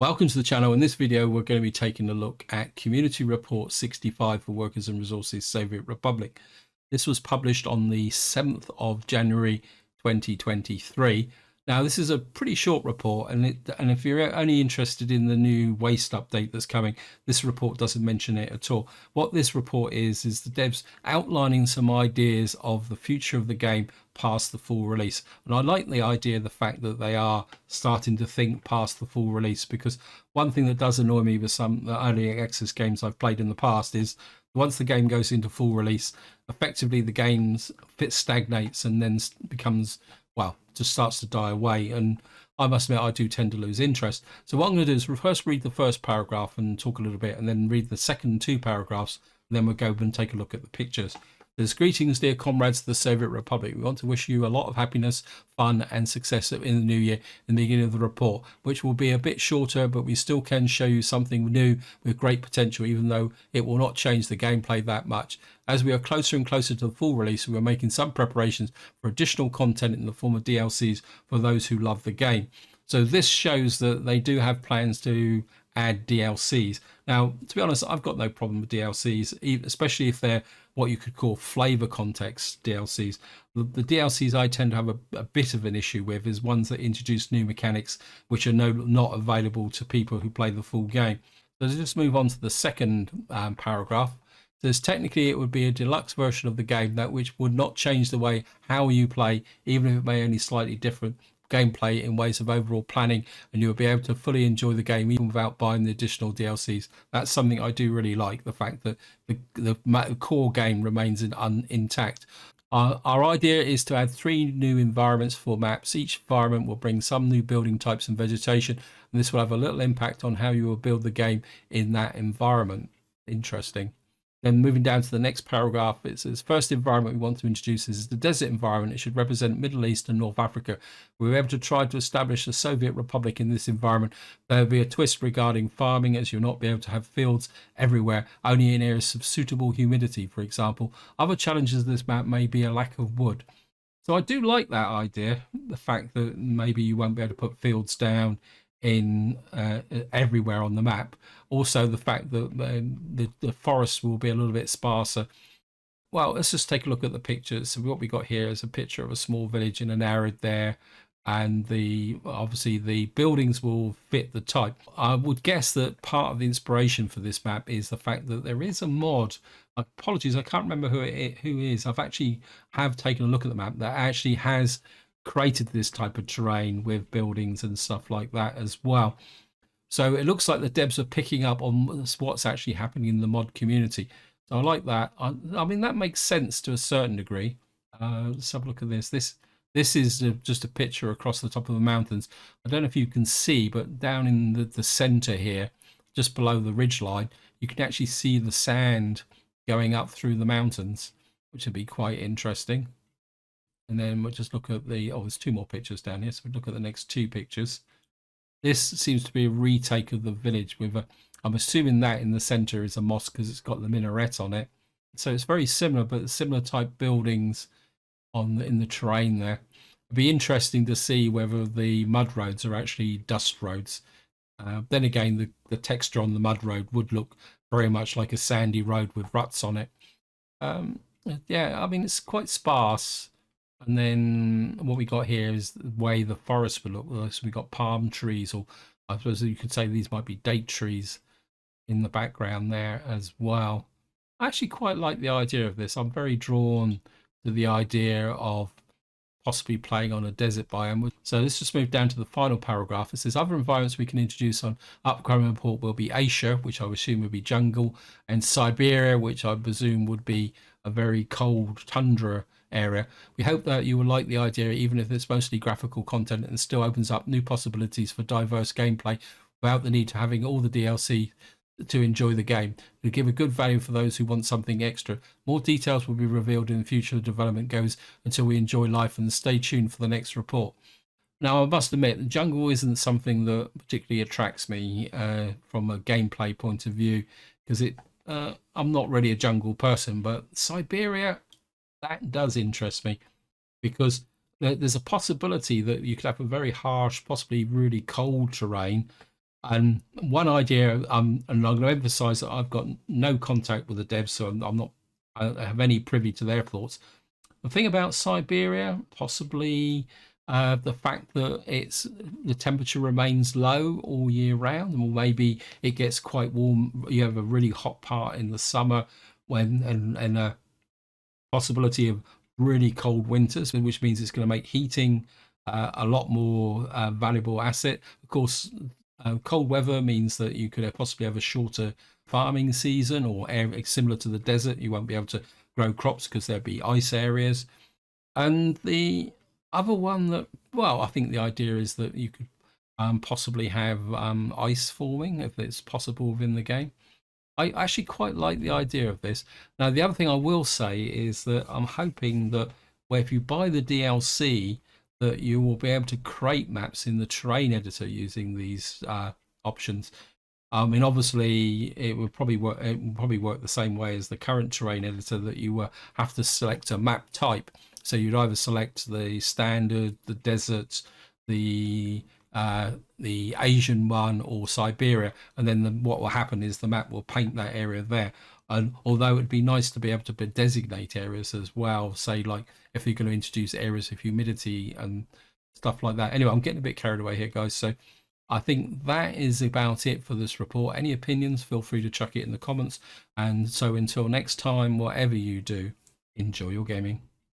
Welcome to the channel. In this video, we're going to be taking a look at Community Report 65 for Workers and Resources Soviet Republic. This was published on the 7th of January 2023. Now, this is a pretty short report, and if you're only interested in the new waste update that's coming, this report doesn't mention it at all. What this report is the devs outlining some ideas of the future of the game past the full release. And I like the idea of the fact that they are starting to think past the full release, because one thing that does annoy me with some early access games I've played in the past is once the game goes into full release, effectively the game stagnates and then becomes, well, just starts to die away. And I must admit, I do tend to lose interest. So what I'm going to do is first read the first paragraph and talk a little bit, and then read the second two paragraphs, and then we'll go and take a look at the pictures. There's greetings, dear comrades of the Soviet Republic. We want to wish you a lot of happiness, fun, and success in the new year, in the beginning of the report, which will be a bit shorter, but we still can show you something new with great potential, even though it will not change the gameplay that much. As we are closer and closer to the full release, we are making some preparations for additional content in the form of DLCs for those who love the game. So this shows that they do have plans to add DLCs. Now, to be honest, I've got no problem with DLCs, especially if they're what you could call flavor context DLCs. The DLCs I tend to have a bit of an issue with is ones that introduce new mechanics which are not available to people who play the full game. So let's just move on to the second paragraph. Says technically it would be a deluxe version of the game which would not change the way how you play, even if it may only slightly different gameplay in ways of overall planning, and you'll be able to fully enjoy the game even without buying the additional DLCs. That's something I do really like, the fact that the core game remains intact. Our idea is to add 3 new environments for maps. Each environment will bring some new building types and vegetation, and this will have a little impact on how you will build the game in that environment. Interesting. Then moving down to the next paragraph, it says, first environment we want to introduce is the desert environment. It should represent Middle East and North Africa. We were able to try to establish a Soviet Republic in this environment. There will be a twist regarding farming, as you'll not be able to have fields everywhere, only in areas of suitable humidity, for example. Other challenges of this map may be a lack of wood. So I do like that idea, the fact that maybe you won't be able to put fields down in everywhere on the map. Also the fact that the forests will be a little bit sparser. Well, let's just take a look at the pictures. So what we got here is a picture of a small village in an arid there, and obviously the buildings will fit the type. I would guess that part of the inspiration for this map is the fact that there is a mod. Apologies, I can't remember who is. I've actually taken a look at the map that actually has created this type of terrain with buildings and stuff like that as well. So it looks like the devs are picking up on what's actually happening in the mod community. So I like that. I mean, that makes sense to a certain degree. Let's have a look at this. This is just a picture across the top of the mountains. I don't know if you can see, but down in the center here, just below the ridge line, you can actually see the sand going up through the mountains, which would be quite interesting. And then we'll just look at there's 2 more pictures down here. So we'll look at the next 2 pictures. This seems to be a retake of the village with I'm assuming that in the center is a mosque because it's got the minaret on it. So it's very similar, but similar type buildings in the terrain there. It'd be interesting to see whether the mud roads are actually dust roads. Then again, the texture on the mud road would look very much like a sandy road with ruts on it. Yeah, I mean, it's quite sparse. And then what we got here is the way the forest would look. So we got palm trees, or I suppose you could say these might be date trees in the background there as well. I actually quite like the idea of this. I'm very drawn to the idea of possibly playing on a desert biome. So let's just move down to the final paragraph. It says other environments we can introduce on upcoming report will be Asia, which I would assume would be jungle, and Siberia, which I presume would be a very cold tundra area. We hope that you will like the idea, even if it's mostly graphical content, and still opens up new possibilities for diverse gameplay without the need to having all the DLC to enjoy the game. To give a good value for those who want something extra. More details will be revealed in the future development goes until we enjoy life, and stay tuned for the next report. Now, I must admit, the jungle isn't something that particularly attracts me from a gameplay point of view, because I'm not really a jungle person, but Siberia, that does interest me, because there's a possibility that you could have a very harsh, possibly really cold terrain, And one idea, and I'm going to emphasize that I've got no contact with the devs, so I'm not, I don't have any privy to their thoughts. The thing about Siberia, possibly the fact that the temperature remains low all year round, and maybe it gets quite warm. You have a really hot part in the summer when and a possibility of really cold winters, which means it's going to make heating a lot more valuable asset. Of course, cold weather means that you could possibly have a shorter farming season, or similar to the desert, you won't be able to grow crops because there'll be ice areas. And the other one that, well, I think the idea is that you could possibly have ice forming if it's possible within the game. I actually quite like the idea of this. Now, the other thing I will say is that I'm hoping that where if you buy the DLC, that you will be able to create maps in the terrain editor using these options. I mean, obviously, it would probably work. It would probably work the same way as the current terrain editor, that you have to select a map type. So you'd either select the standard, the desert, the the Asian one, or Siberia, and then what will happen is the map will paint that area there. And although it'd be nice to be able to designate areas as well, say like if you're going to introduce areas of humidity and stuff like that. Anyway, I'm getting a bit carried away here, guys. So I think that is about it for this report. Any opinions, feel free to chuck it in the comments. And so until next time, whatever you do, enjoy your gaming.